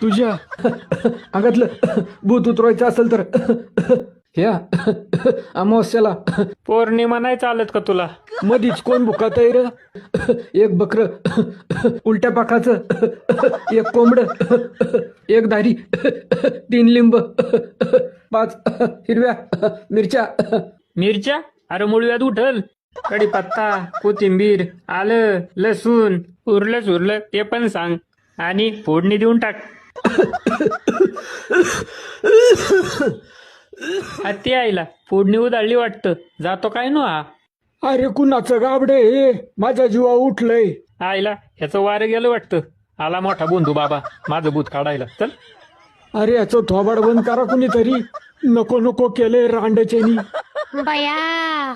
तुझ्या अंगातलं भूत उतरवायचं असेल तर ह्या अमावस्याला पौर्णिमा नाही चालत का तुला? मधीच कोण भुकात र? एक बकर, उलट्या पाखाचं, एक कोंबड, एक दारी, 3 लिंब, 5 हिरव्या मिरच्या. मिरच्या? अरे मुळव्यात उठल. कढीपत्ता, कोथिंबीर, आलं, लसूण, उरलं ते पण सांग आणि फोडणी देऊन टाक. हत्ती आईला फोडणी उधळली वाटतं. जातो काय नो हा? अरे कुणाचं गाबडे हे? माझा जीवा उठलंय. आईला ह्याचं वारं गेलं वाटतं. आला मोठा बोंधू बाबा माझं भूत काढायला. चल. अरे याचं थोबाड बंद करा कुणीतरी. नको नको केलंय रांडच्यानी. बया